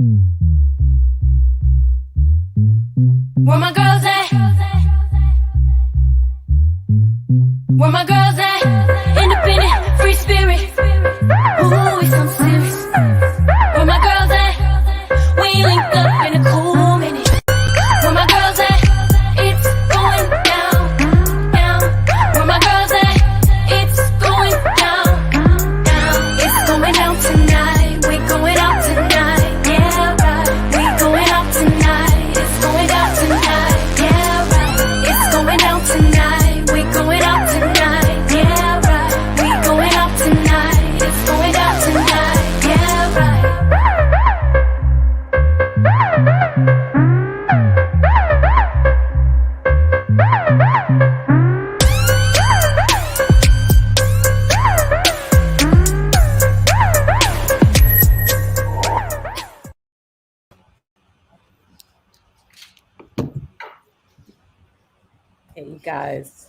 Where my girls at? Where my girls at? Independent, free spirit. Ooh, it's so serious. Where my girls at? We linked up in a cool minute. Where my girls at? It's going down, down. Where my girls at? It's going down, down. It's going down tonight. We going out tonight. Yeah, right. We going out tonight. It's going down tonight. Yeah, right. It's going down tonight. We going out tonight. Yeah, right. We going out tonight. It's going down tonight. Yeah, right. Hey, you guys,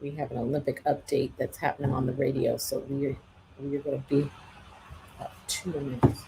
we have an Olympic update that's happening on the radio, so we're going to be about 2 minutes.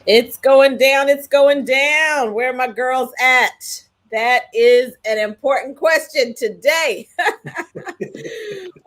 It's going down. It's going down. Where are my girls at? That is an important question today.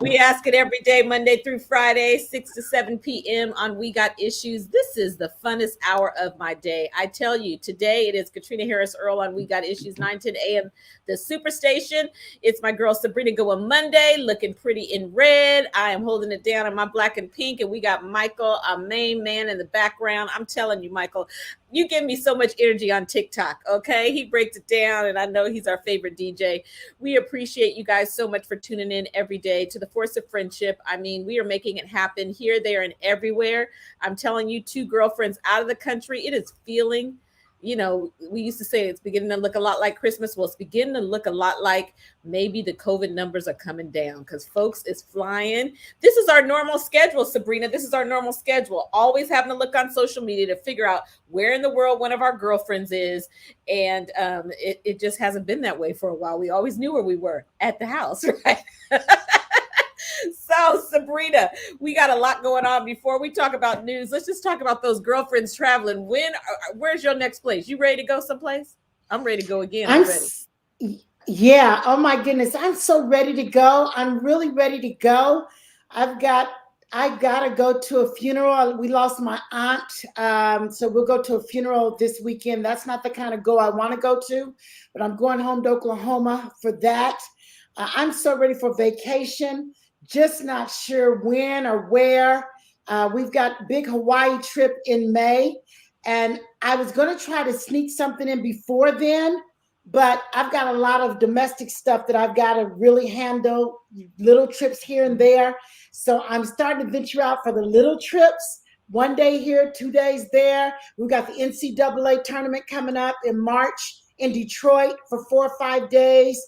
We ask it every day, Monday through Friday, 6 to 7 p.m. on We Got Issues. This is the funnest hour of my day. I tell you, today it is Katrina Harris Earl on We Got Issues, 9-10 a.m. The Superstation. It's my girl Sabrina going Monday, looking pretty in red. I am holding it down in my black and pink, and we got Michael, our main man, in the background. I'm telling you, Michael, you give me so much energy on TikTok, okay? He breaks it down, and I know he's our favorite DJ. We appreciate you guys so much for tuning in every day to the Force of Friendship. I mean, we are making it happen here, there, and everywhere. I'm telling you, 2 girlfriends out of the country, it is feeling, you know, we used to say it's beginning to look a lot like Christmas. Well, it's beginning to look a lot like maybe the COVID numbers are coming down because folks is flying. This is our normal schedule, Sabrina. This is our normal schedule. Always having to look on social media to figure out where in the world one of our girlfriends is. And it just hasn't been that way for a while. We always knew where we were, at the house, right? So, Sabrina, we got a lot going on. Before we talk about news, let's just talk about those girlfriends traveling. Where's your next place? You ready to go someplace? I'm ready to go again. I'm ready. Yeah. Oh my goodness. I'm so ready to go. I'm really ready to go. I got to go to a funeral. We lost my aunt. So we'll go to a funeral this weekend. That's not the kind of go I want to go to, but I'm going home to Oklahoma for that. I'm so ready for vacation. Just not sure when or where. We've got big Hawaii trip in May, and I was going to try to sneak something in before then, but I've got a lot of domestic stuff that I've got to really handle, little trips here and there. So I'm starting to venture out for the little trips. 1 day here, 2 days there. We've got the NCAA tournament coming up in March in Detroit for 4 or 5 days.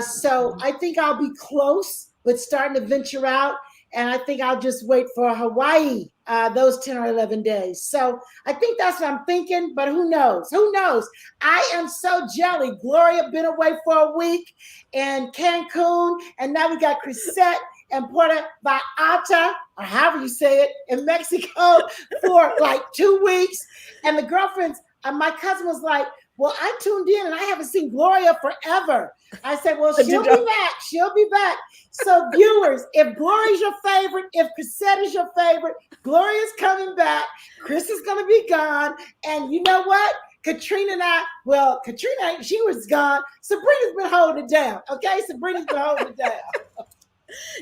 So I think I'll be close, but starting to venture out. And I think I'll just wait for Hawaii, those 10 or 11 days. So I think that's what I'm thinking, but who knows? Who knows? I am so jelly. Gloria been away for a week in Cancun, and now we got Chrisette and Puerto Vallarta, or however you say it, in Mexico for like 2 weeks. And the girlfriends, my cousin was like, well, I tuned in and I haven't seen Gloria forever. I said, well, she'll be back. She'll be back. So viewers, if Gloria's your favorite, if Chrisette is your favorite, Gloria's coming back. Chris is going to be gone. And you know what? Katrina and I, well, Katrina, she was gone. Sabrina's been holding it down. Okay, Sabrina's been holding it down.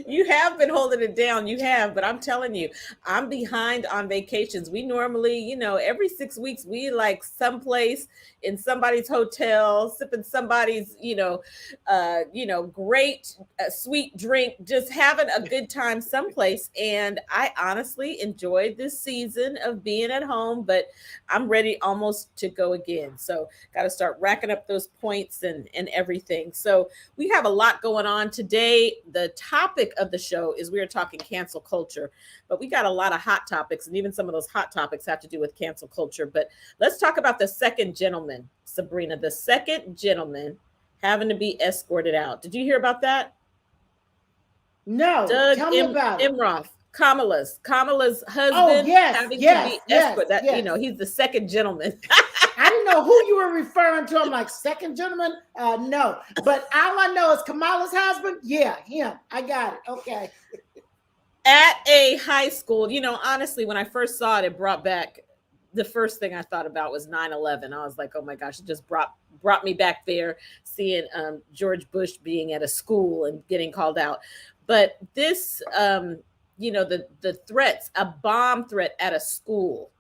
You have been holding it down. You have, but I'm telling you, I'm behind on vacations. We normally, every 6 weeks, we like someplace in somebody's hotel, sipping somebody's, great sweet drink, just having a good time someplace. And I honestly enjoyed this season of being at home, but I'm ready almost to go again. So got to start racking up those points and everything. So we have a lot going on today. The topic of the show is we are talking cancel culture, but we got a lot of hot topics, and even some of those hot topics have to do with cancel culture. But let's talk about the second gentleman, Sabrina, the second gentleman having to be escorted out. Did you hear about that? No, Doug tell me about it. Imroth, Kamala's husband, having to be escorted. He's the second gentleman. I didn't know who you were referring to. I'm like, second gentleman? No. But all I know is Kamala's husband. Yeah, him. I got it. Okay. At a high school, honestly, when I first saw it, it brought back, the first thing I thought about was 9/11. I was like, oh my gosh, it just brought me back there, seeing George Bush being at a school and getting called out. But this, the threats, a bomb threat at a school.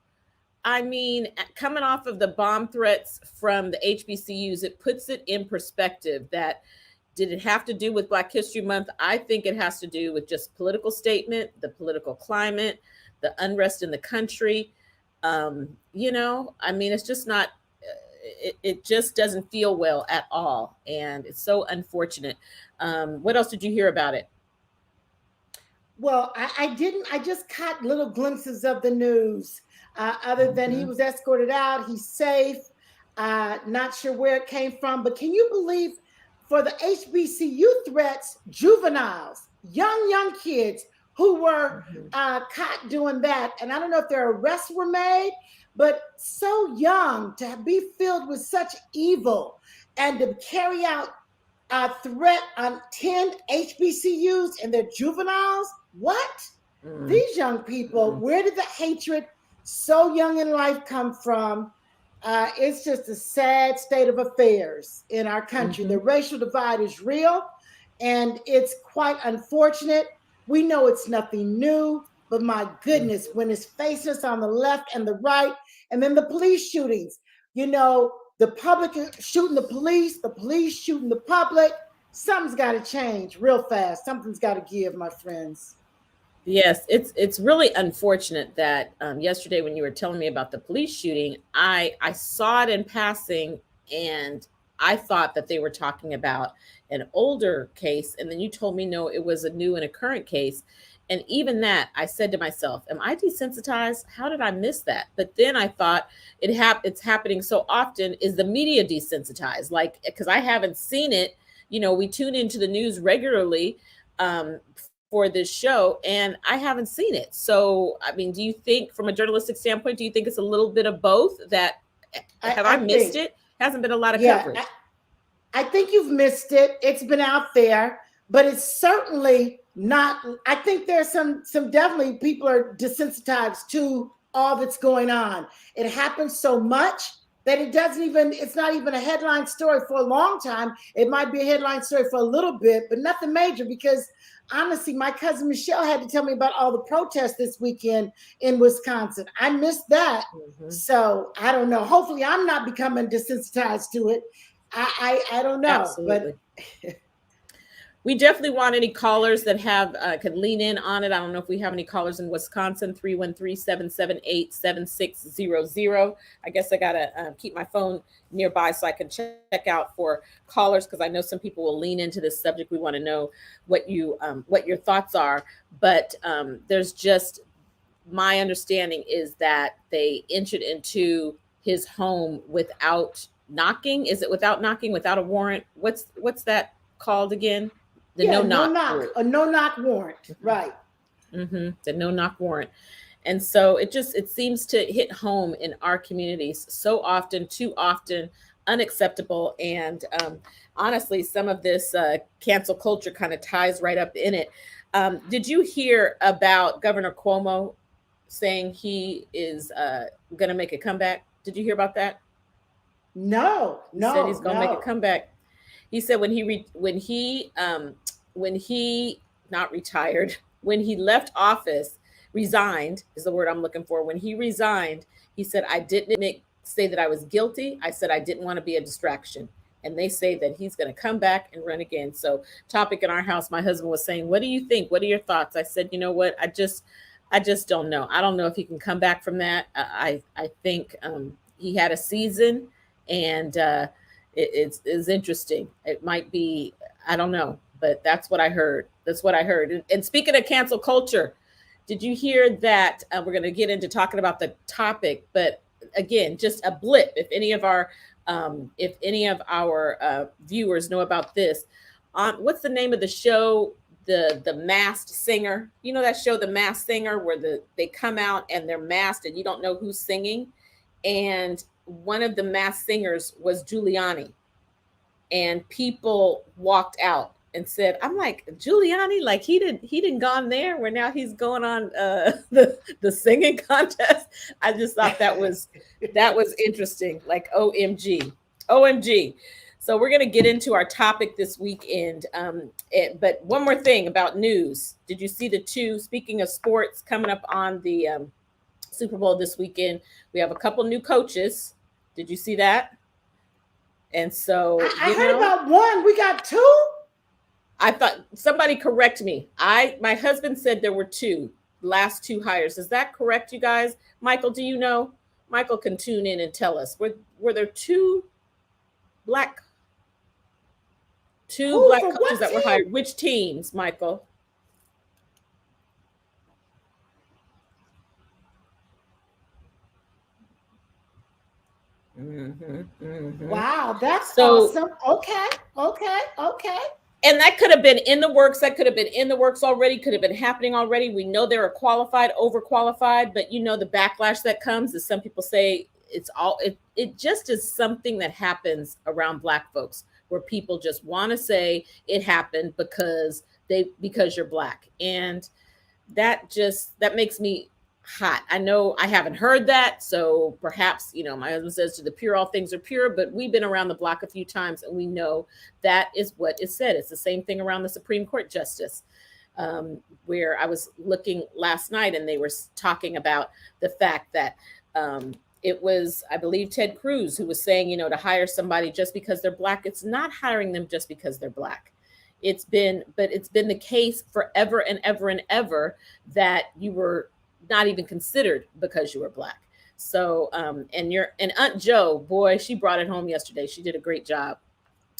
I mean, coming off of the bomb threats from the HBCUs, it puts it in perspective that, did it have to do with Black History Month? I think it has to do with just political statement, the political climate, the unrest in the country. It's just not, it just doesn't feel well at all. And it's so unfortunate. What else did you hear about it? Well, I didn't. I just caught little glimpses of the news. Other than he was escorted out, he's safe. Not sure where it came from, but can you believe for the HBCU threats, juveniles, young kids who were caught doing that, and I don't know if their arrests were made, but so young to be filled with such evil and to carry out a threat on 10 HBCUs and their juveniles. What? These young people, where did the hatred so young in life come from? It's just a sad state of affairs in our country. The racial divide is real, and it's quite unfortunate. We know it's nothing new, but my goodness, when it's facing us on the left and the right, and then the police shootings, the public shooting the police shooting the public, something's got to change real fast. Something's got to give, my friends. Yes, it's really unfortunate that yesterday when you were telling me about the police shooting, I saw it in passing, and I thought that they were talking about an older case, and then you told me no, it was a new and a current case. And even that, I said to myself, am I desensitized? How did I miss that? But then I thought it's happening so often. Is the media desensitized? Like, because I haven't seen it. We tune into the news regularly for this show, and I haven't seen it. So, I mean, do you think, from a journalistic standpoint, do you think it's a little bit of both? That I missed it? Hasn't been a lot of coverage. I think you've missed it. It's been out there, but it's certainly not. I think there's some definitely people are desensitized to all that's going on. It happens so much that it's not even a headline story for a long time. It might be a headline story for a little bit, but nothing major, because honestly, my cousin Michelle had to tell me about all the protests this weekend in Wisconsin. I missed that. So I don't know. Hopefully I'm not becoming desensitized to it. I don't know, Absolutely. but We definitely want any callers that have could lean in on it. I don't know if we have any callers in Wisconsin. 313-778-7600. I guess I gotta keep my phone nearby so I can check out for callers, because I know some people will lean into this subject. We want to know what your thoughts are. But there's just, my understanding is that they entered into his home without knocking. Is it without knocking, without a warrant? What's that called again? The yeah, no no knock knock, rule. a no knock warrant, right? The no knock warrant. And so it seems to hit home in our communities so often, too often, unacceptable. And honestly, some of this cancel culture kind of ties right up in it. Did you hear about Governor Cuomo saying he is going to make a comeback? Did you hear about that? No, He said he's no, going to make a no. comeback. He said when he not retired, when he left office, resigned is the word I'm looking for. When he resigned, he said, I didn't say that I was guilty. I said I didn't want to be a distraction. And they say that he's going to come back and run again. So, topic in our house, my husband was saying, what do you think? What are your thoughts? I said, you know what? I just don't know. I don't know if he can come back from that. I think he had a season, and it's interesting. It might be, I don't know, but that's what I heard. That's what I heard. And speaking of cancel culture, did you hear that? We're going to get into talking about the topic, but again, just a blip. If any of our viewers know about this, what's the name of the show? The Masked Singer. You know that show, The Masked Singer, where they come out and they're masked and you don't know who's singing. And one of the masked singers was Giuliani, and people walked out and said, I'm like, Giuliani, like he didn't gone there where now he's going on the singing contest. I just thought that was interesting. Like OMG. So we're going to get into our topic this weekend. But one more thing about news. Did you see speaking of sports, coming up on the Super Bowl this weekend? We have a couple new coaches. Did you see that? And so I heard about one. We got two. I thought, somebody correct me. My husband said there were two, last two hires. Is that correct, you guys? Michael, do you know? Michael can tune in and tell us. Were there two black coaches that were hired? Which teams, Michael? Wow, that's awesome. Okay. And that could have been in the works. That could have been in the works already. Could have been happening already. We know they were qualified, overqualified, but the backlash that comes is some people say it just is something that happens around Black folks, where people just want to say it happened because you're Black. And that makes me hot. I know I haven't heard that. So perhaps, my husband says, to the pure, all things are pure, but we've been around the block a few times and we know that is what is said. It's the same thing around the Supreme Court justice, where I was looking last night and they were talking about the fact that it was, I believe, Ted Cruz who was saying, to hire somebody just because they're Black. It's not hiring them just because they're Black. It's been the case forever and ever and ever that you were not even considered because you were Black. So, and Aunt Joe, boy, she brought it home yesterday. She did a great job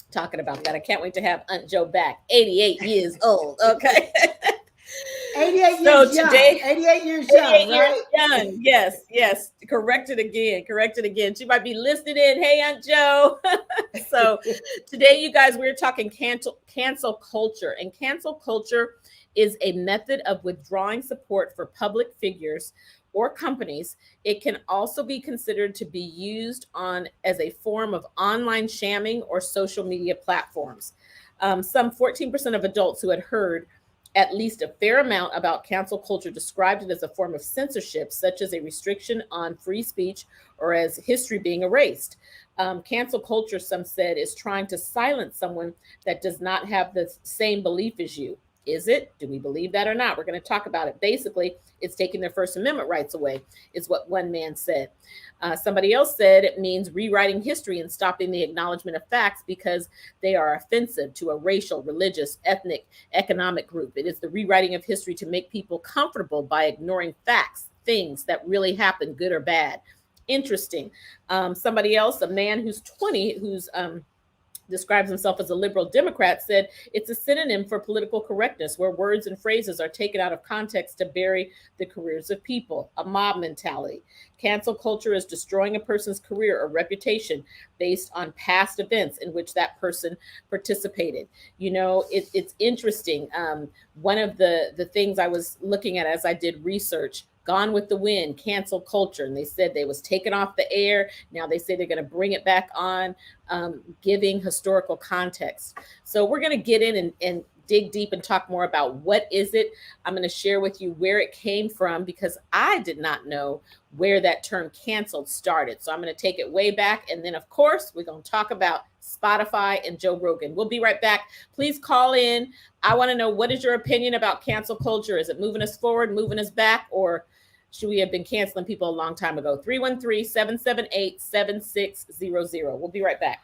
talking about that. I can't wait to have Aunt Joe back. 88 years old. Okay. 88 so years today, young. 88 years young, right? Young. Yes. Corrected again. She might be listening in. Hey, Aunt Joe. So today, you guys, we're talking cancel culture. And cancel culture is a method of withdrawing support for public figures or companies. It can also be considered to be used as a form of online shamming or social media platforms. Some 14% of adults who had heard at least a fair amount about cancel culture described it as a form of censorship, such as a restriction on free speech or as history being erased. Cancel culture, some said, is trying to silence someone that does not have the same belief as you. Is it? Do we believe that or not? We're going to talk about it. Basically, it's taking their First Amendment rights away, is what one man said. Somebody else said it means rewriting history and stopping the acknowledgement of facts because they are offensive to a racial, religious, ethnic, economic group. It is the rewriting of history to make people comfortable by ignoring facts, things that really happen, good or bad. Interesting. Somebody else, a man who's 20, who's describes himself as a liberal Democrat, said it's a synonym for political correctness, where words and phrases are taken out of context to bury the careers of people, a mob mentality. Cancel culture is destroying a person's career or reputation based on past events in which that person participated. You know, it's interesting. One of the things I was looking at as I did research, Gone with the Wind, cancel culture. And they said they was taken off the air. Now they say they're going to bring it back on, giving historical context. So we're going to get in and dig deep and talk more about what is it. I'm going to share with you where it came from, because I did not know where that term canceled started. So I'm going to take it way back. And then, of course, we're going to talk about Spotify and Joe Rogan. We'll be right back. Please call in. I want to know, what is your opinion about cancel culture? Is it moving us forward, moving us back, or should we have been canceling people a long time ago? 313-778-7600. We'll be right back.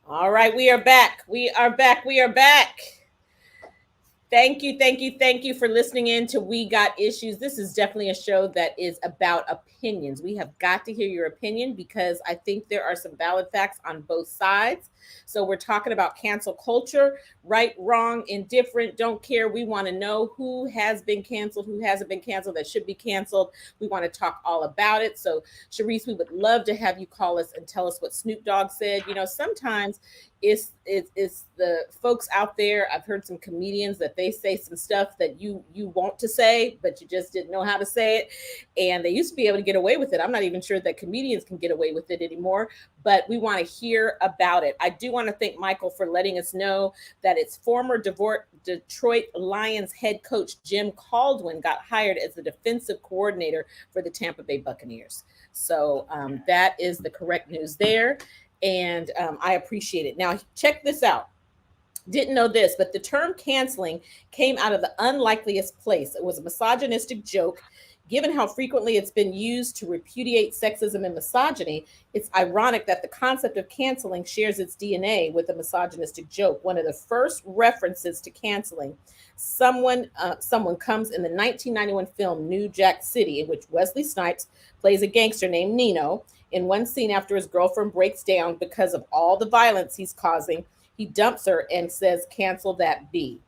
All right, we are back. We are back. We are back. Thank you, thank you, thank you for listening in to We Got Issues. This is definitely a show that is about opinions. We have got to hear your opinion, because I think there are some valid facts on both sides. So we're talking about cancel culture, right, wrong, indifferent, don't care. We want to know who has been canceled, who hasn't been canceled, that should be canceled. We want to talk all about it. So Sharice, we would love to have you call us and tell us what Snoop Dogg said. You know, sometimes it's the folks out there. I've heard some comedians that they say some stuff that you want to say, but you just didn't know how to say it. And they used to be able to get away with it. I'm not even sure that comedians can get away with it anymore, but we want to hear about it. I do want to thank Michael for letting us know that it's former Detroit Lions head coach Jim Caldwell got hired as the defensive coordinator for the Tampa Bay Buccaneers. So that is the correct news there. And I appreciate it. Now, check this out. Didn't know this, but the term canceling came out of the unlikeliest place. It was a misogynistic joke Given how frequently it's been used to repudiate sexism and misogyny, it's ironic that the concept of canceling shares its DNA with a misogynistic joke. One of the first references to canceling someone comes in the 1991 film New Jack City, in which Wesley Snipes plays a gangster named Nino. In one scene, after his girlfriend breaks down because of all the violence he's causing, he dumps her and says, "Cancel that B.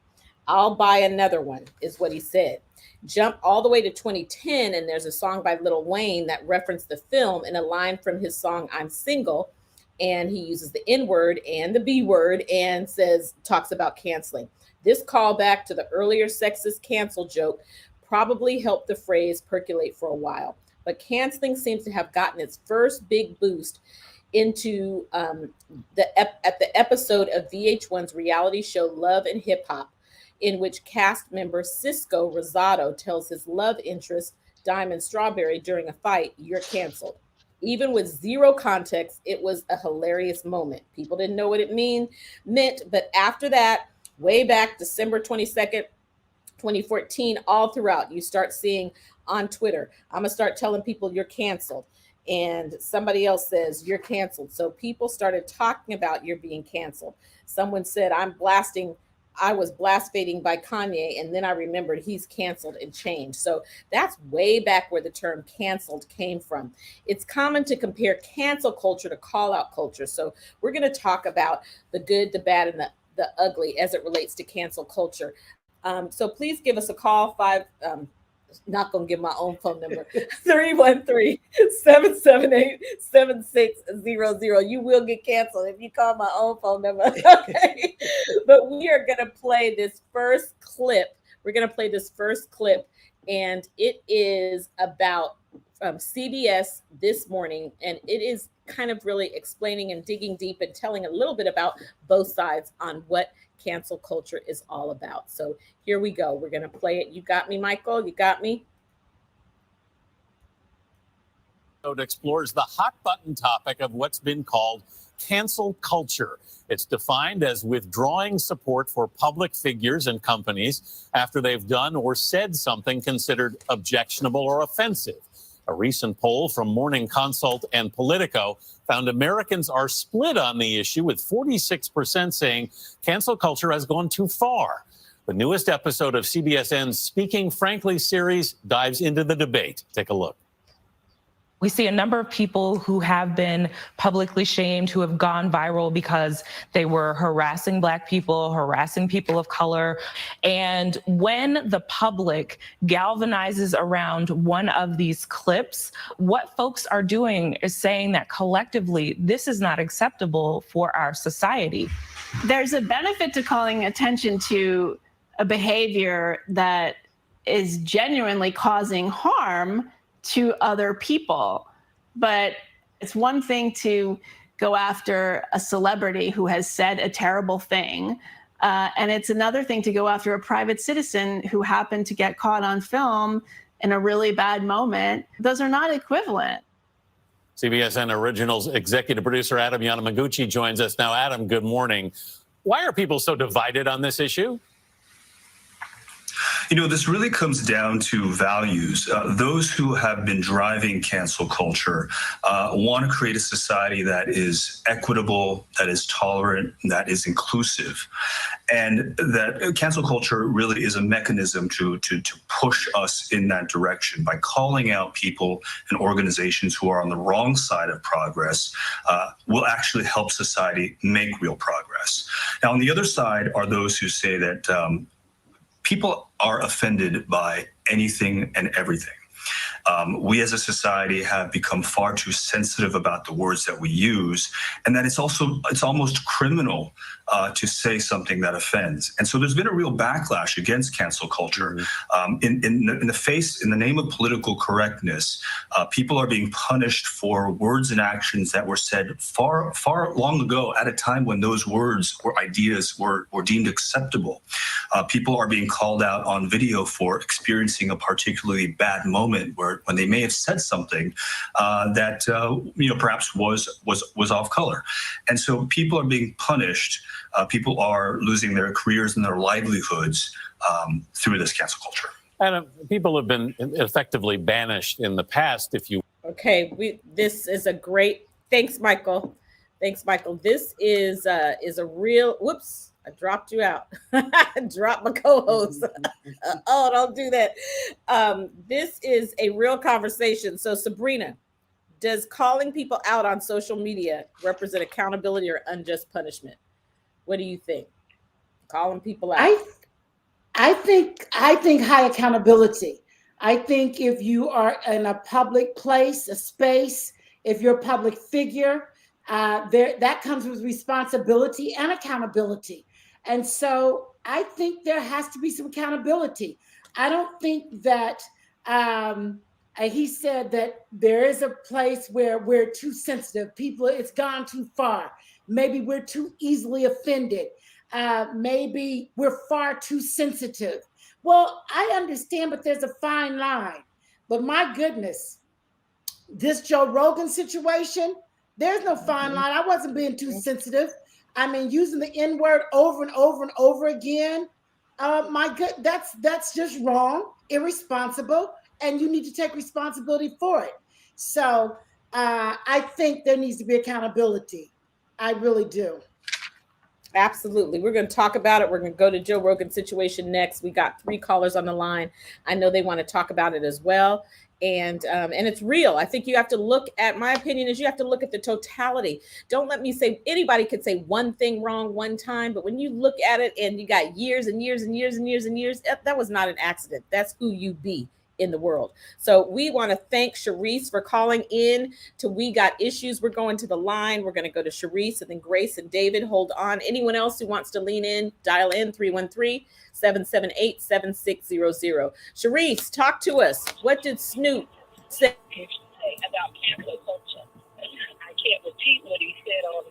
I'll buy another one," is what he said. Jump all the way to 2010, and there's a song by Lil Wayne that referenced the film in a line from his song "I'm Single," and he uses the N word and the B word and talks about canceling. This callback to the earlier sexist cancel joke probably helped the phrase percolate for a while, but canceling seems to have gotten its first big boost into at the episode of VH1's reality show Love and Hip Hop, in which cast member Cisco Rosado tells his love interest, Diamond Strawberry, during a fight, "You're canceled." Even with zero context, it was a hilarious moment. People didn't know what it meant, but after that, way back December 22nd, 2014, all throughout, you start seeing on Twitter, "I'm going to start telling people you're canceled." And somebody else says, "You're canceled." So people started talking about you're being canceled. Someone said, I was blaspheming by Kanye, and then I remembered he's canceled and changed. So that's way back where the term canceled came from. It's common to compare cancel culture to call out culture. So we're going to talk about the good, the bad, and the ugly as it relates to cancel culture. So please give us a call, not going to give my own phone number, 313-778-7600. You will get canceled if you call my own phone number. Okay. But we are going to play this first clip. We're going to play this first clip, and it is about CBS This Morning, and it is kind of really explaining and digging deep and telling a little bit about both sides on what cancel culture is all about. So here we go. We're going to play it. You got me, Michael? You got me? It explores the hot button topic of what's been called cancel culture. It's defined as withdrawing support for public figures and companies after they've done or said something considered objectionable or offensive. A recent poll from Morning Consult and Politico found Americans are split on the issue, with 46% saying cancel culture has gone too far. The newest episode of CBSN's Speaking Frankly series dives into the debate. Take a look. We see a number of people who have been publicly shamed, who have gone viral because they were harassing Black people, harassing people of color. And when the public galvanizes around one of these clips, what folks are doing is saying that collectively, this is not acceptable for our society. There's a benefit to calling attention to a behavior that is genuinely causing harm to other people. But it's one thing to go after a celebrity who has said a terrible thing. And it's another thing to go after a private citizen who happened to get caught on film in a really bad moment. Those are not equivalent. CBSN Originals executive producer Adam Yamaguchi joins us now. Adam, good morning. Why are people so divided on this issue? You know, this really comes down to values. Those who have been driving cancel culture want to create a society that is equitable, that is tolerant, that is inclusive. And that cancel culture really is a mechanism to push us in that direction by calling out people and organizations who are on the wrong side of progress. Will actually help society make real progress. Now, on the other side are those who say that people are offended by anything and everything. We as a society have become far too sensitive about the words that we use, and that it's almost criminal to say something that offends. And so there's been a real backlash against cancel culture. In the name of political correctness, people are being punished for words and actions that were said far long ago, at a time when those words or ideas were deemed acceptable. People are being called out on video for experiencing a particularly bad moment when they may have said something that perhaps was off color. And so people are being punished. People are losing their careers and their livelihoods through this cancel culture. And people have been effectively banished in the past, if you. Okay, this is a great. Thanks, Michael. Thanks, Michael. This is a real. Whoops, I dropped you out. Drop my co-host. Oh, don't do that. This is a real conversation. So, Sabrina, does calling people out on social media represent accountability or unjust punishment? What do you think? Calling people out. I think high accountability. I think if you are in a public place, a space, if you're a public figure, there that comes with responsibility and accountability. And so I think there has to be some accountability. I don't think that he said that there is a place where we're too sensitive. People, it's gone too far. Maybe we're too easily offended. Maybe we're far too sensitive. Well, I understand, but there's a fine line. But my goodness, this Joe Rogan situation, there's no fine line. I wasn't being too sensitive. I mean, using the N word over and over and over again. That's just wrong, irresponsible, and you need to take responsibility for it. So I think there needs to be accountability. I really do. Absolutely. We're going to talk about it. We're going to go to Joe Rogan's situation next. We got 3 callers on the line. I know they want to talk about it as well. And it's real. I think you have to look at, my opinion is you have to look at the totality. Don't let me say anybody could say one thing wrong one time, but when you look at it and you got years and years and years and years and years, that was not an accident. That's who you be in the world. So we want to thank Sharice for calling in to We Got Issues. We're going to the line. We're going to go to Sharice and then Grace and David. Hold on. Anyone else who wants to lean in, dial in 313-778-7600. Sharice, talk to us. What did Snoop say about cancel culture? I can't repeat what he said on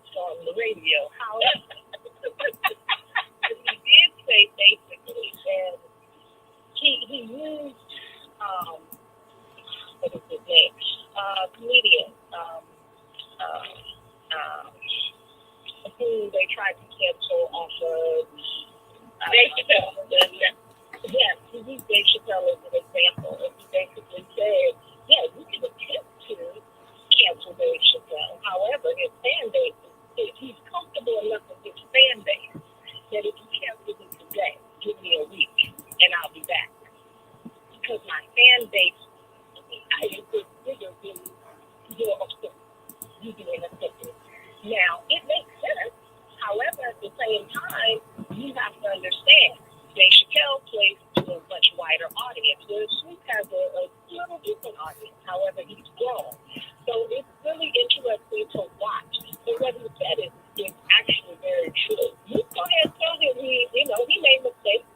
the radio. However, he did say basically, and he used what is his name? Comedian who they tried to cancel off of Dave Chappelle. Yes, he used Dave Chappelle as an example. And he basically said, yeah, you can attempt to cancel Dave Chappelle. However, his fan base, he's comfortable enough with his fan base that if you cancel me today, give me a week and I'll be back. Because my fan base is bigger than your offense. You being offended. Now, it makes sense. However, at the same time, you have to understand, Dave Chappelle plays to a much wider audience, whereas Snoop has a little different audience. However, he's grown. So it's really interesting to watch. But what he said is actually very true. You go ahead and tell him he made mistakes.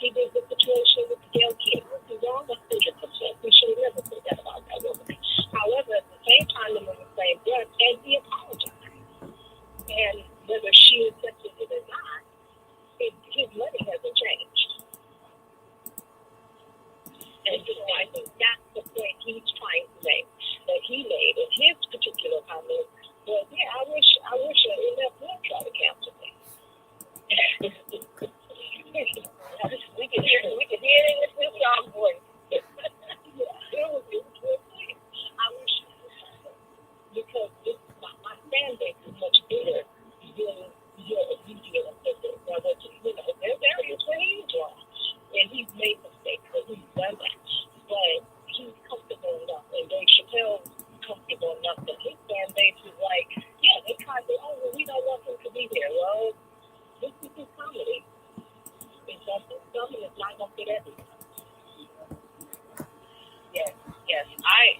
He did the situation with the Gail King. Was he wrong? 100%. We should have never said that about that woman. However, at the same time, in the same breath, and he apologized. And whether she accepted it or not, his money hasn't changed. And so I think that's the point he's trying to make, that he made in his particular comment. But yeah, I wish enough would try to cancel me. We can hear it in this young voice. It was good. I wish, because my fan base is much bigger than your immediate offender. Now, there's areas where he's wrong, and he's made mistakes, and he's done that. But he's comfortable enough, and Dave Chappelle's comfortable enough that his fan base is like, yeah, they tried to, we don't want him to be here. Well, this is his comedy. It's not going to fit everyone. Yes. I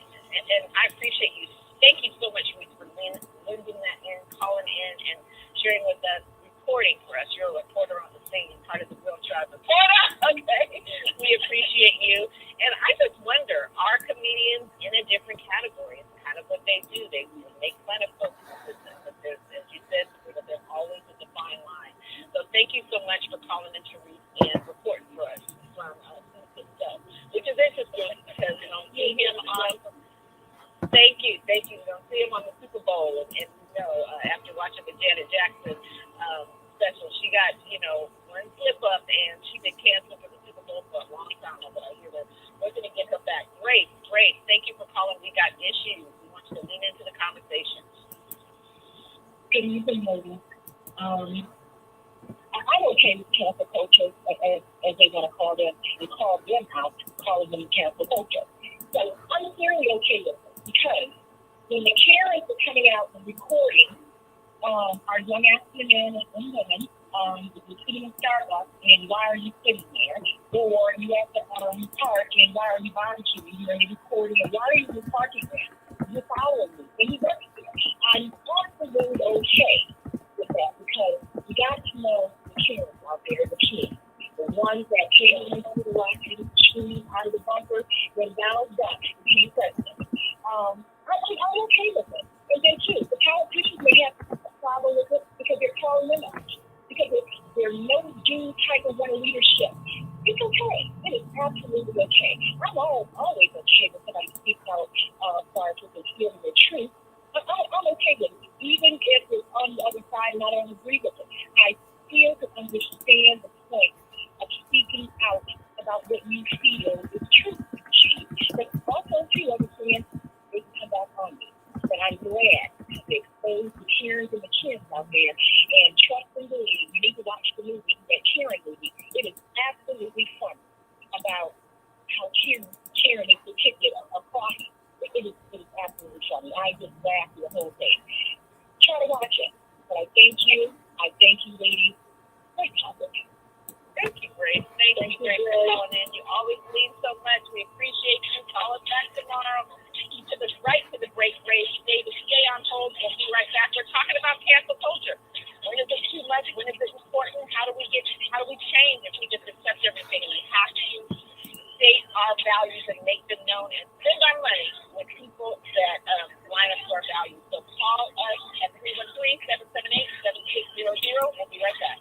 appreciate you. Thank you so much, Reese, for lending that in, calling in, and sharing with us, reporting for us. You're a reporter on the scene, part of the Real Tribe Reporter. Okay. We appreciate you. And I just wonder, are comedians in a different category? It's kind of what they do. They make fun of folks in business. But there's, as you said, there's always a defined line. So thank you so much for calling in, Therese, and reporting for us from himself, which is interesting because you don't see him on. Thank you. You don't see him on the Super Bowl, and after watching the Janet Jackson special, she got one slip up, and she been canceled for the Super Bowl. canceled for a long time, but I hear that we're going to get her back. Great, great. Thank you for calling. We got issues. We want you to lean into the conversation. Good evening, ladies. I'm okay with cancel culture, as they want to call them, and call them out, calling them cancel culture. So I'm very okay with it, because when the Karens are coming out and recording our young African men and women, you're sitting in Starbucks, and why are you sitting there? Or you at the park, and why are you barbecuing? You're recording, and why are you parking there? You're following me, and you work there. I'm absolutely okay with that, because you got to know the Karens out there, the kids. The ones that came into the rock, into the tree, out of the bunker, when Donald Duck became president. I'm okay with it. And then, too, the politicians may have a problem with it because they're calling them out. Because they're no due type of one leadership. It's okay. It is absolutely okay. I'm always okay when somebody speaks out as far as what they're feeling the truth. I'm okay with it. Even if it's on the other side and I don't agree with it. I still can understand the point of speaking out about what you feel is true. But also, too, understand they can come back on me. But I'm glad to expose the Karens and the kids out there. And trust and believe, you need to watch the movie, that Karen movie. It is absolutely fun about how Karen is depicted across. It is absolutely funny. I just laughed through the whole thing. Try to watch it. But I thank you. I thank you, ladies. Great topic. Thank you, Grace. Thank you, Grace, for calling in. You always leave so much. We appreciate you. Call us back tomorrow. You took us right to the break, Grace. David, stay on hold. We'll be right back. We're talking about cancel culture. When is it too much? When is it important? How do we change if we just accept everything? We have to state our values and make them known and spend our money with people that line up to our values. So call us at 313-778-7600. We'll be right back.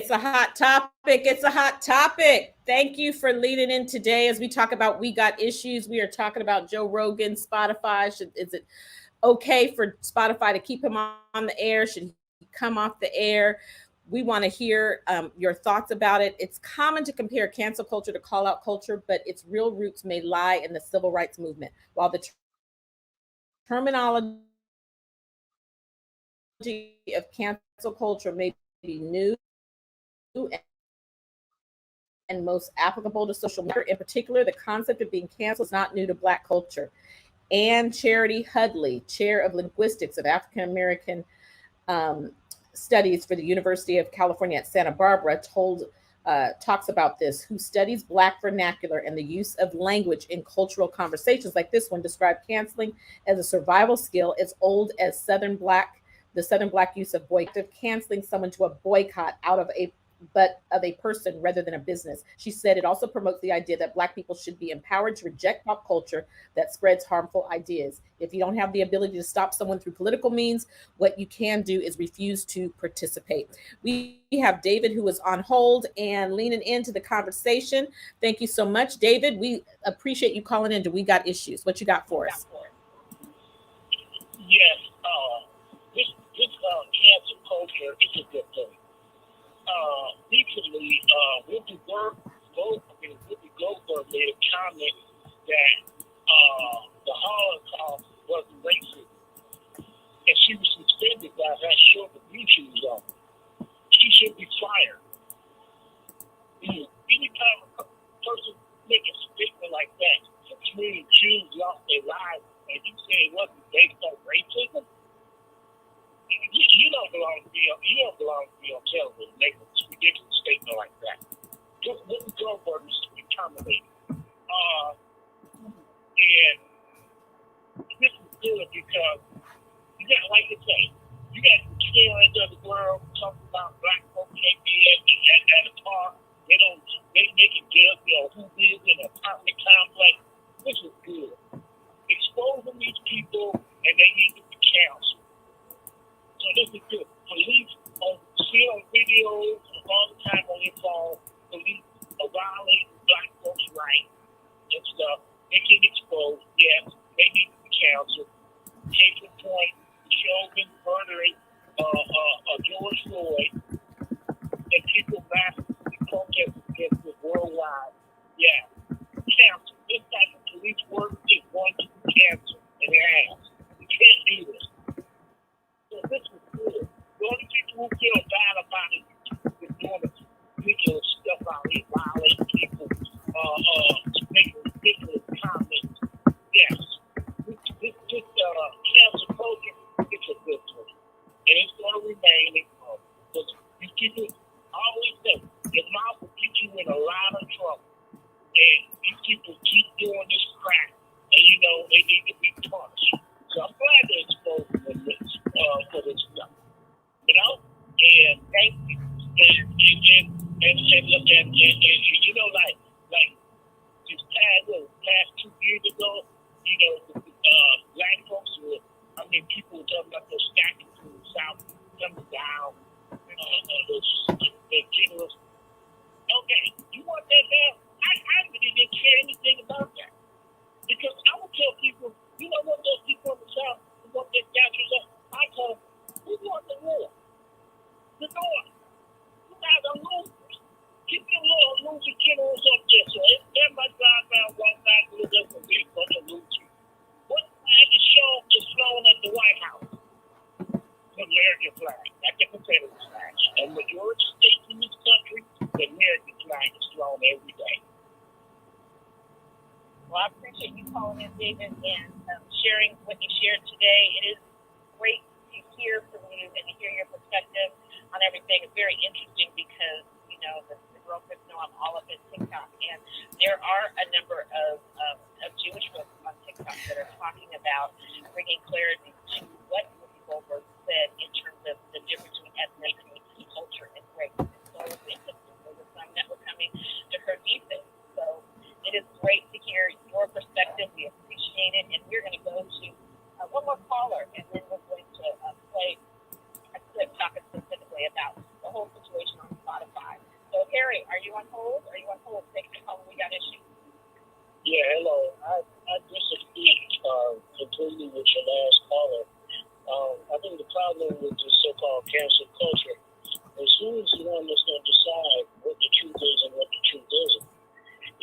It's a hot topic. It's a hot topic. Thank you for leading in today as we talk about We Got Issues. We are talking about Joe Rogan, Spotify. Is it okay for Spotify to keep him on the air? Should he come off the air? We want to hear your thoughts about it. It's common to compare cancel culture to call out culture, but its real roots may lie in the civil rights movement. While the terminology of cancel culture may be new and most applicable to social media, in particular, the concept of being canceled is not new to Black culture. And Charity Hudley, chair of linguistics of African American studies for the University of California at Santa Barbara, talks about this, who studies Black vernacular and the use of language in cultural conversations like this one, described canceling as a survival skill as old as the Southern Black use of boycott, canceling someone to a boycott out of a person rather than a business. She said it also promotes the idea that Black people should be empowered to reject pop culture that spreads harmful ideas. If you don't have the ability to stop someone through political means, what you can do is refuse to participate. We have David, who is on hold and leaning into the conversation. Thank you so much, David. We appreciate you calling in to We Got Issues. What you got for us? Yes, this cancel culture is a good thing. Recently, Whoopi Goldberg made a comment that the Holocaust wasn't racist, and she was suspended by that short of blue shoes on. She should be fired. Anytime a person makes a statement like that, between Jews lost their lives, and you say it wasn't based on racism, you don't belong to be on television making a ridiculous statement like that. Just Whoopi Goldberg needs to be terminated. And this is good because you got, like I say, you got the parents of the world talking about Black folks can't be at a park. They making deals, who lives in an apartment complex. This is good. Exposing these people, and they need to be counseled. So this is good. Police see on videos all the time on your phone, police are violating Black folks' rights and stuff. They get exposed. Yes, they need to be counseled. Case in point, Chauvin murdering George Floyd, and people massively protest against it worldwide. Yeah, counsel. This type of police work is going to be canceled, and it has. You can't do this. So this is good. The only people who feel bad about it is doing the ridiculous stuff out here, violating people, making ridiculous comments. Yes, this cancel culture, it's a good thing. And it's going to remain. Because these people always say, your mouth will get you in a lot of trouble. And these people keep doing this crap. And they need to be punished. So I'm glad they're exposed for this stuff. And thank you. And like this past 2 years ago, the Black folks people were talking about those statues in the South coming down, the generals. Okay, you want that down? I really didn't care anything about that. Because I would tell people, you know what those people in the South who want their statues up? I tell them, we want the war. The North. You guys are losers. Keep your little loser generals up there. So everybody drive around one side and look up and be a bunch of losers. What flag is shown is flown at the White House? The American flag, not the Confederate flag. And majority of states in this country, the American flag is flown every day. Well, I appreciate you calling in, David, and sharing what you shared today. It is great to hear from you and to hear your perspective on everything. It's very interesting because, the girl kids know I'm all up at TikTok, and there are a number of Jewish folks on TikTok that are talking about bringing clarity to what Whoopi Goldberg said in terms of the difference between ethnicity, culture, and race. And so it's interesting. There was some that were coming to her defense. So it is great to hear your perspective. We appreciate it. And we're going to go to one more caller, and then we're going to play a clip talking specifically about the whole situation on Spotify. last caller. I think the problem with this so-called cancel culture is who's the one that's going to decide what the truth is and what the truth isn't.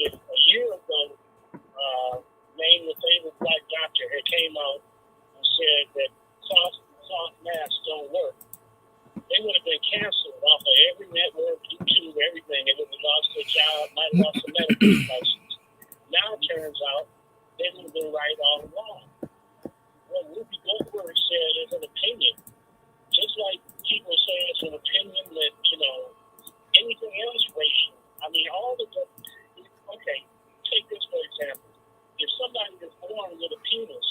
If a year ago, Name the Favorite Black Doctor had came out and said that cloth masks don't work, they would have been canceled off of every network, YouTube, everything. They would have lost their job, might have lost their medical license. Now it turns out they would have been right all along. What Whoopi Goldberg said is an opinion. Just like people say it's an opinion that, anything else racial. I mean, okay, take this for example. If somebody is born with a penis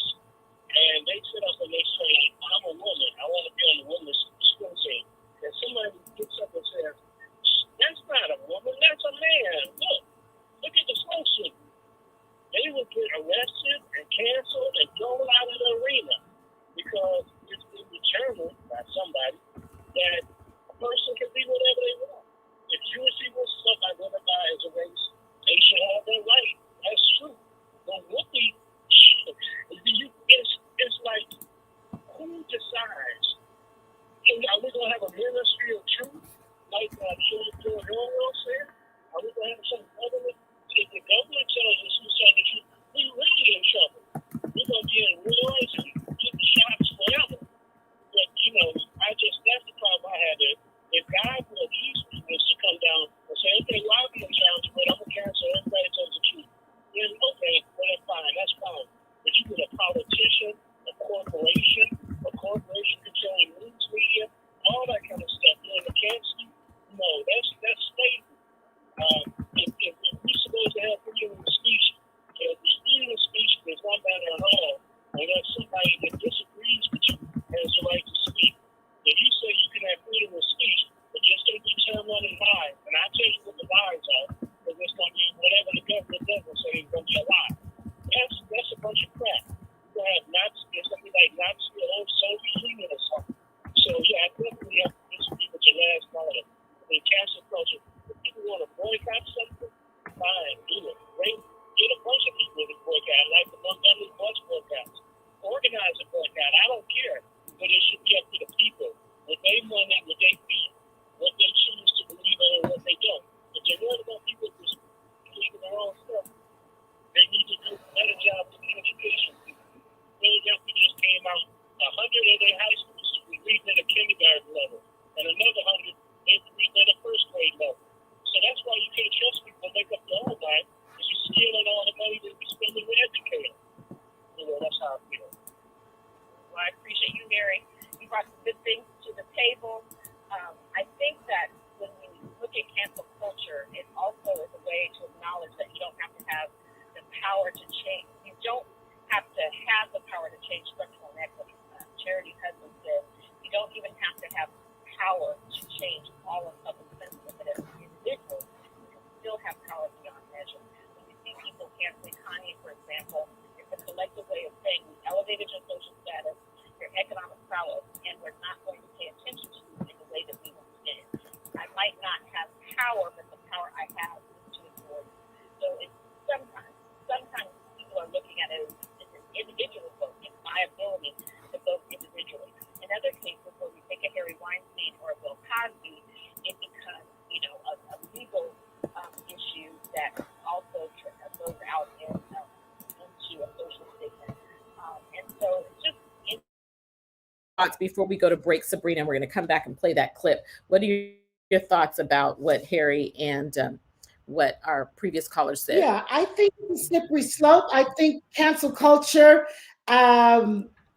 and they sit up and they say, I'm a woman, I want to be on the women's swim team, and somebody gets up and says, that's not a woman, that's a man. Look at the swimsuit. They would get arrested and canceled and thrown out of the arena because it's been determined by somebody that a person can be whatever they want. If Jewish people self-identify as a race, they should have that right. That's true. But Whoopi, it's like, who decides? Are we going to have a ministry of truth, like George Orwell said? Are we going to have some government? If the government tells us who's telling the truth, we're really in trouble. We're going to be in wars and get the shots forever. But, that's the problem I had there. If God was to come down and say, okay, well, I'll be in charge, but I'm going to cancel everybody tells the truth, then okay, well, then fine, that's fine. But you get a politician, a corporation controlling news media, all that kind of stuff, doing the cancel, no, that's slavery. If we're supposed to have freedom of speech, the freedom of speech does not matter at all unless somebody that disagrees with you has the right to speak. If you say you can have freedom of speech, but just don't be telling money lies, and I'll tell you what the lies are, because it's going to be whatever the government doesn't say is going to be a lie. That's a bunch of crap. You're going to have Nazi, it's going to be like Nazi or old Soviet Union or something. So, yeah, I definitely have to disagree with your last caller. The cancel culture, if people want to boycott something, fine, do it. Get a bunch of people to boycott, like the Montgomery bus boycotts. Organize a boycott, I don't care. But it should be up to the people. What they money, what they feel, what they choose to believe in and what they don't. If they're worried about people just believing their own stuff, they need to do a better job with education. Philadelphia just came out, 100 of their high school students reading at a kindergarten level, and another 100 they reading at a first grade level. So that's why you can't trust people to make up their own mind, because you're stealing all the money that we spending to educate them. That's how I feel. Well, I appreciate you, Mary. You brought some good things to the table. I think that when we look at cancel culture, it also is a way to acknowledge that you don't have to have the power to change. You don't have to have the power to change structural inequities. Charity Hudson said you don't even have to have power to change all of public sentiment, but as an individual, you can still have power beyond measure. When you see people canceling Kanye, for example, it's a collective way of saying we elevated your social status, your economic prowess, and we're not going to pay attention to you in the way that we once did. I might not have power, but the power I have is to ignore you. So it's sometimes people are looking at it as an individual vote. It's my ability to vote individually. In other cases, where we take a Harry Weinstein or a Bill Cosby, it becomes, a legal issue that also goes out into a social statement. And so it's just thoughts before we go to break, Sabrina. We're going to come back and play that clip. What are your thoughts about what Harry and what our previous caller said? Yeah, I think it's a slippery slope. I think cancel culture,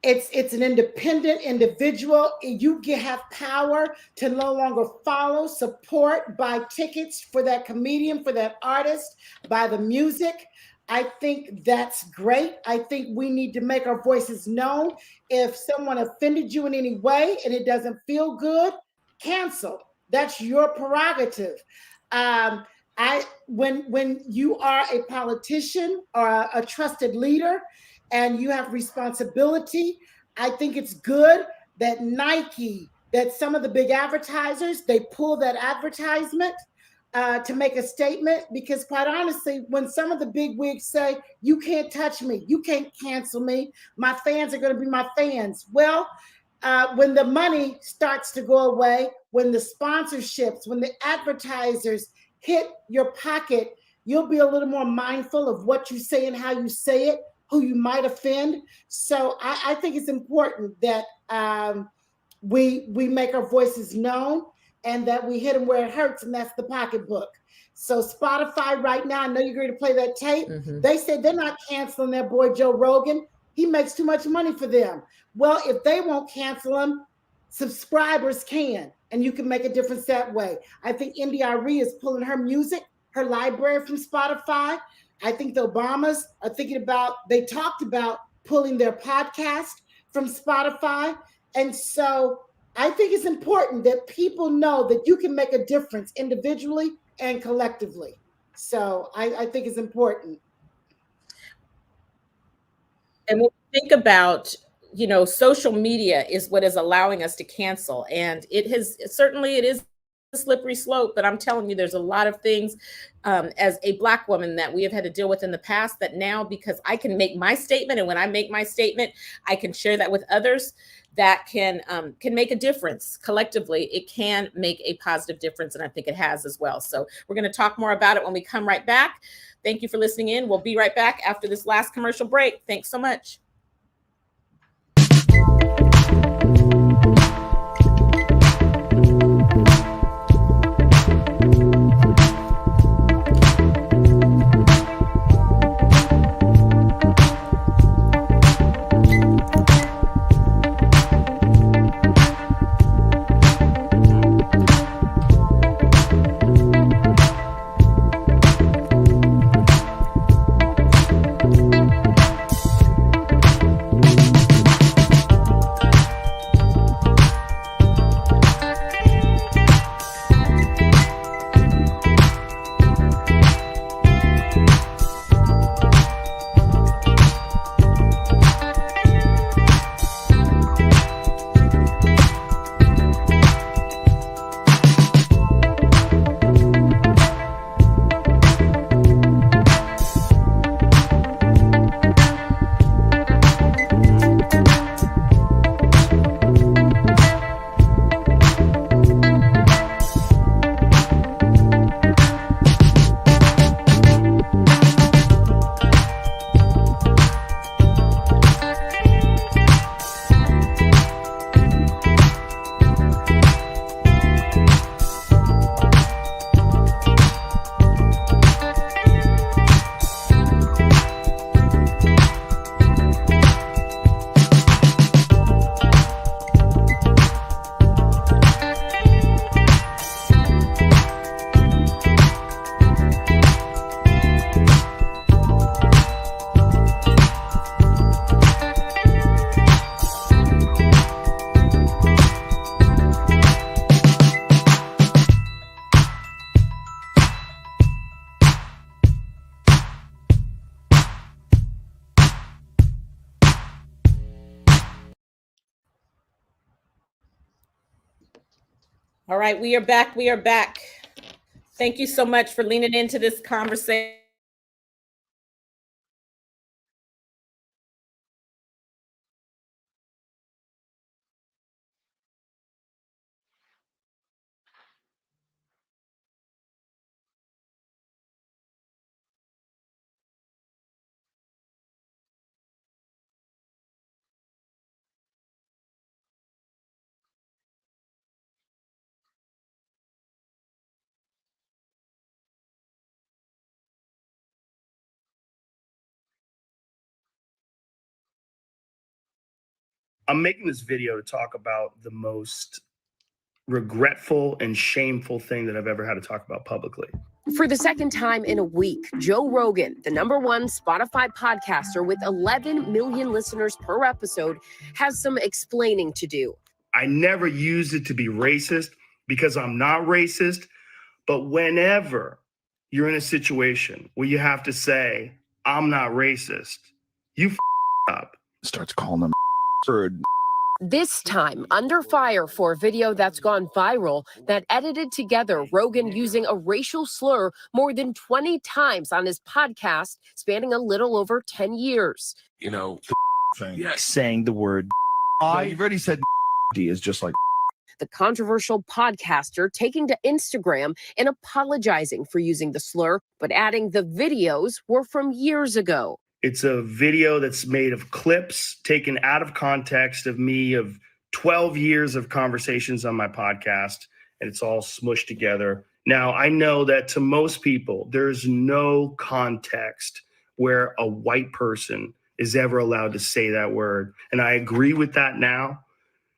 it's an independent individual. You have power to no longer follow, support, buy tickets for that comedian, for that artist, buy the music. I think that's great. I think we need to make our voices known. If someone offended you in any way and it doesn't feel good, cancel. That's your prerogative. When you are a politician or a trusted leader and you have responsibility, I think it's good that Nike, that some of the big advertisers, they pull that advertisement to make a statement, because quite honestly, when some of the big wigs say, you can't touch me, you can't cancel me, my fans are going to be my fans. Well, when the money starts to go away, when the sponsorships, when the advertisers hit your pocket, you'll be a little more mindful of what you say and how you say it, who you might offend. So I think it's important that we make our voices known, and that we hit them where it hurts, and that's the pocketbook. So Spotify right now, I know you're going to play that tape. They said they're not canceling their boy Joe Rogan. He makes too much money for them. Well, if they won't cancel him, subscribers can, and you can make a difference that way. I think NDRE is pulling her music, her library from Spotify. I think the Obamas are thinking about, they talked about pulling their podcast from Spotify. And so I think it's important that people know that you can make a difference individually and collectively. So I think it's important. And when we think about, social media is what is allowing us to cancel. And it is a slippery slope, but I'm telling you, there's a lot of things as a Black woman that we have had to deal with in the past, that now, because I can make my statement, and when I make my statement, I can share that with others, that can make a difference collectively. It can make a positive difference, and I think it has as well. So we're going to talk more about it when we come right back. Thank you for listening in. We'll be right back after this last commercial break. Thanks so much. All right, we are back. We are back. Thank you so much for leaning into this conversation. I'm making this video to talk about the most regretful and shameful thing that I've ever had to talk about publicly. For the second time in a week, Joe Rogan, the #1 Spotify podcaster with 11 million listeners per episode, has some explaining to do. I never used it to be racist because I'm not racist, but whenever you're in a situation where you have to say, I'm not racist, you up. Starts calling them This time, under fire for a video that's gone viral that edited together Rogan using a racial slur more than 20 times on his podcast, spanning a little over 10 years. You know, saying the word you've already said is just like. The controversial podcaster taking to Instagram and apologizing for using the slur, but adding the videos were from years ago. It's a video that's made of clips taken out of context of me of 12 years of conversations on my podcast, and it's all smushed together. Now, I know that to most people, there's no context where a white person is ever allowed to say that word. And I agree with that now.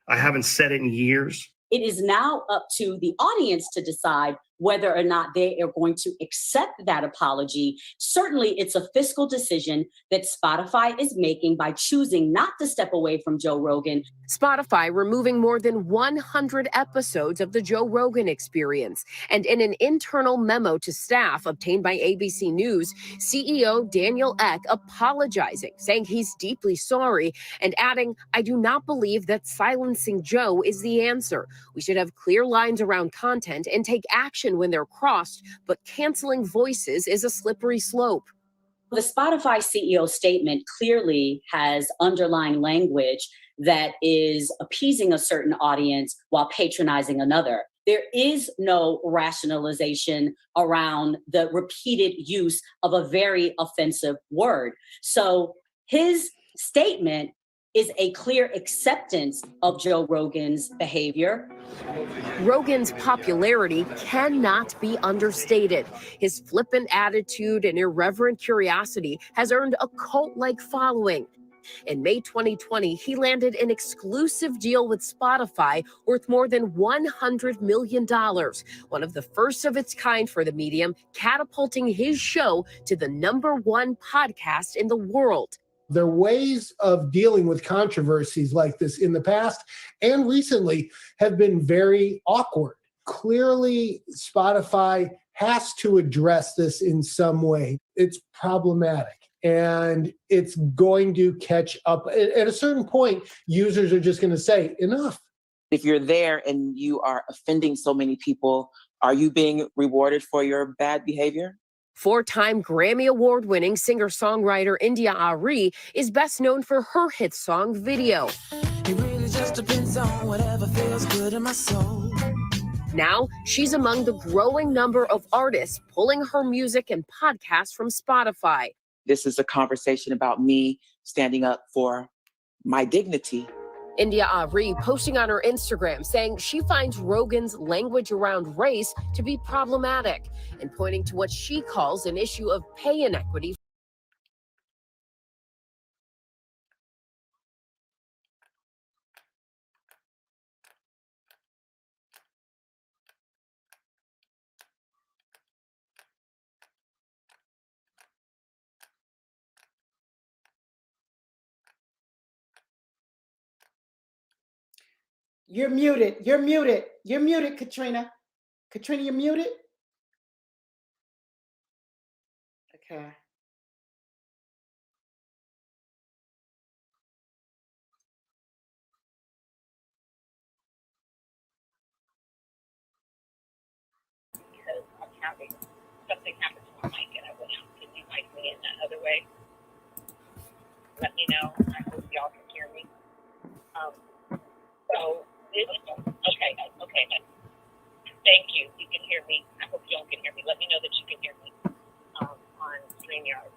I haven't said it in years. It is now up to the audience to decide whether or not they are going to accept that apology. Certainly, it's a fiscal decision that Spotify is making by choosing not to step away from Joe Rogan. Spotify removing more than 100 episodes of the Joe Rogan Experience. And in an internal memo to staff obtained by ABC News, CEO Daniel Ek apologizing, saying he's deeply sorry, and adding, "I do not believe that silencing Joe is the answer. We should have clear lines around content and take action when they're crossed, but canceling voices is a slippery slope." The Spotify CEO statement clearly has underlying language that is appeasing a certain audience while patronizing another. There is no rationalization around the repeated use of a very offensive word. So his statement is a clear acceptance of Joe Rogan's behavior. Rogan's popularity cannot be understated. His flippant attitude and irreverent curiosity has earned a cult-like following. In May 2020, he landed an exclusive deal with Spotify worth more than $100 million, one of the first of its kind for the medium, catapulting his show to the #1 podcast in the world. Their ways of dealing with controversies like this in the past and recently have been very awkward. Clearly, Spotify has to address this in some way. It's problematic and it's going to catch up. At a certain point, users are just going to say, enough. If you're there and you are offending so many people, are you being rewarded for your bad behavior? Four-time Grammy Award-winning singer-songwriter India Arie is best known for her hit song Video. It really just depends on whatever feels good in my soul. Now, she's among the growing number of artists pulling her music and podcasts from Spotify. This is a conversation about me standing up for my dignity. India Arie posting on her Instagram saying she finds Rogan's language around race to be problematic and pointing to what she calls an issue of pay inequity. You're muted. You're muted. You're muted, Katrina. Katrina, you're muted. Okay. Because I'm having something happen to my mic and I went out. Can you mic me in that other way? Let me know. I hope y'all can hear me. So this, okay. Thank you. You can hear me. I hope y'all can hear me. Let me know that you can hear me on StreamYard.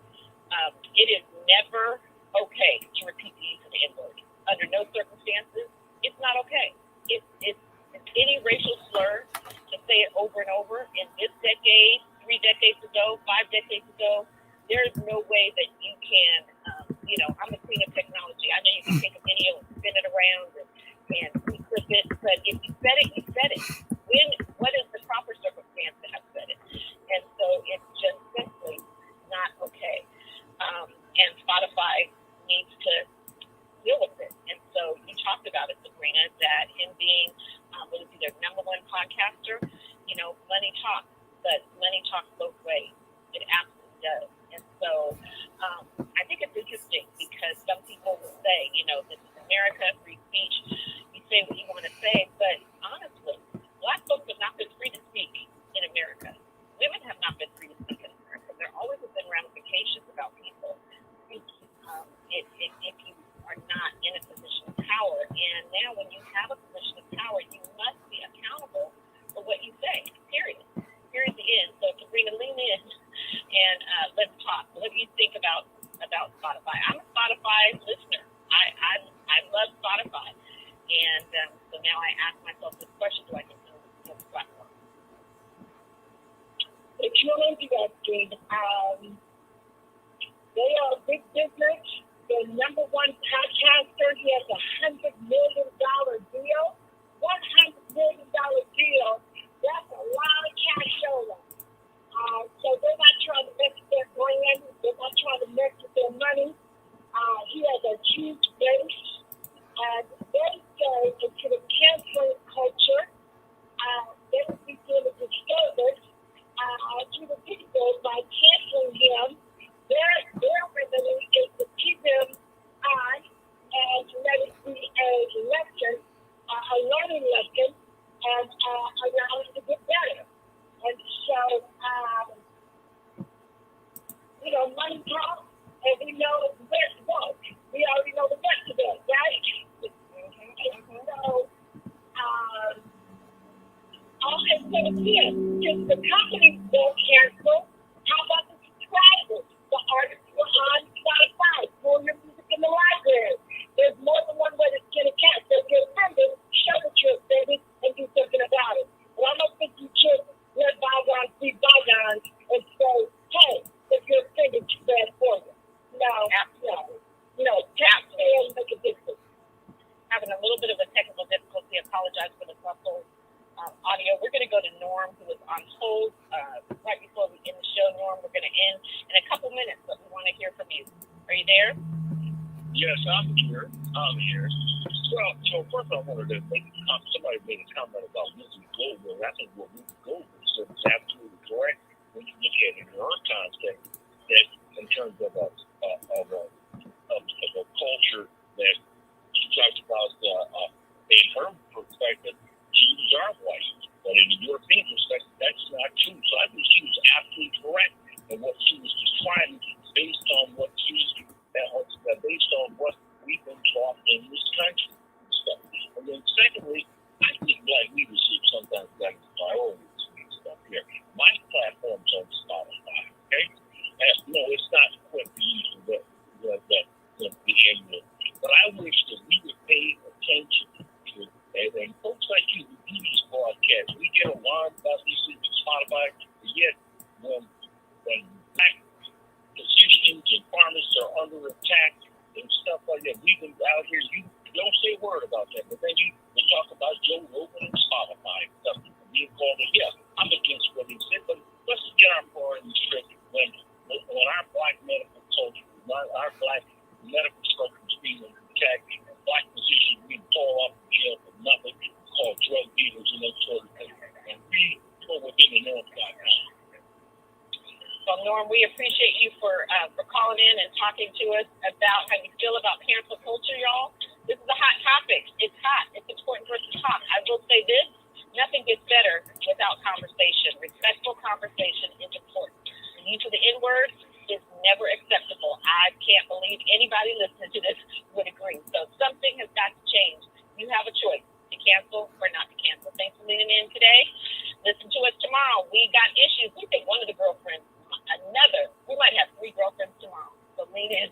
It is never okay to repeat the use of the N-word. Under no circumstances, it's not okay. It's any racial slur to say it over and over in this decade, 3 decades ago, 5 decades ago. There is no way that you can, I'm a queen of technology. I know you can take a video and spin it around and clip it, but if you said it, you said it. What is the proper circumstance to have said it? And so it's just simply not okay. And Spotify needs to deal with it. And so you talked about it, Sabrina, that him being, what is he, their #1 podcaster, money talks, but money talks both ways. It absolutely does. And so I think it's interesting because some people will say, this is America, free speech. now, when you have a position of power, you must be accountable for what you say, period. Period, the end. So, Sabrina, lean in and let's talk. What do you think about Spotify? I'm a Spotify listener. I love Spotify. And so now I ask myself this question: do I continue to use the platform? It's really interesting. They are a big business. The number one podcaster, he has $100 million deal. $100 million deal. That's a lot of cash over. So they're not trying to mess with their brand. They're not trying to mess with their money. He has a huge base. And they say into the canceling culture, they would be doing a disservice to the people by canceling him. Their remedy is to keep him on and let it be a lesson, a learning lesson, and allow him to get better. And so, money talks, and we know where to go. We already know the rest of it, right? So, and so again, if the company won't cancel, how about the subscribers? The artists who are on Spotify, pull your music in the library. There's more than one way to get a cat. So if you're offended, show that you're offended and do something about it. But I don't think you should let bygones be bygones and say, hey, if you're offended, too bad for you. No, tap and make a difference. Having a little bit of a technical difficulty. Apologize for the muffled audio. We're going to go to Norm, who is on hold right before we end the show. Norm, we're going to end in a couple minutes, but we want to hear from you. Are you there? Yes, I'm here. Well, first I wanted to make somebody made a comment about Mrs. Global. I think what Mrs. Global said is absolutely correct when you look at it in her context, that in terms of a culture that she talks about in her perspective, Jews are white. But in the European perspective, that's not true. So I think she was absolutely correct in what she was describing based on what based on what we've been taught in this country. And then secondly, I think black leadership sometimes got to priorities and stuff here. My platform's on Spotify, okay? It's not quick to use the end. But I wish that we would pay attention to, and folks like you who do these broadcasts, we get alarmed about these things on Spotify, but yet when black positions and farmers are under attack and stuff like that, we've been out here, you don't say a word about that, but then you will talk about Joe Rogan and Spotify and stuff, being called it. Yeah, I'm against what he said, but let's get our priorities straight when our black medical culture, our black medical structure is being attacked, and black positions being pulled off in jail for nothing, called drug dealers and that sort of thing. And we go within the norm.com. So, Norm, we appreciate you for calling in and talking to us about how you feel about cancel culture, y'all. This is a hot topic. It's hot. It's important for us to talk. I will say this, nothing gets better without conversation. Respectful conversation is important. The use of the N-word is never acceptable. I can't believe anybody listening to this would agree. So something has got to change. You have a choice to cancel or not to cancel. Thanks for leaning in today. Listen to us tomorrow. We got issues. We take one of the girlfriends, another. We might have 3 girlfriends tomorrow. So lean in.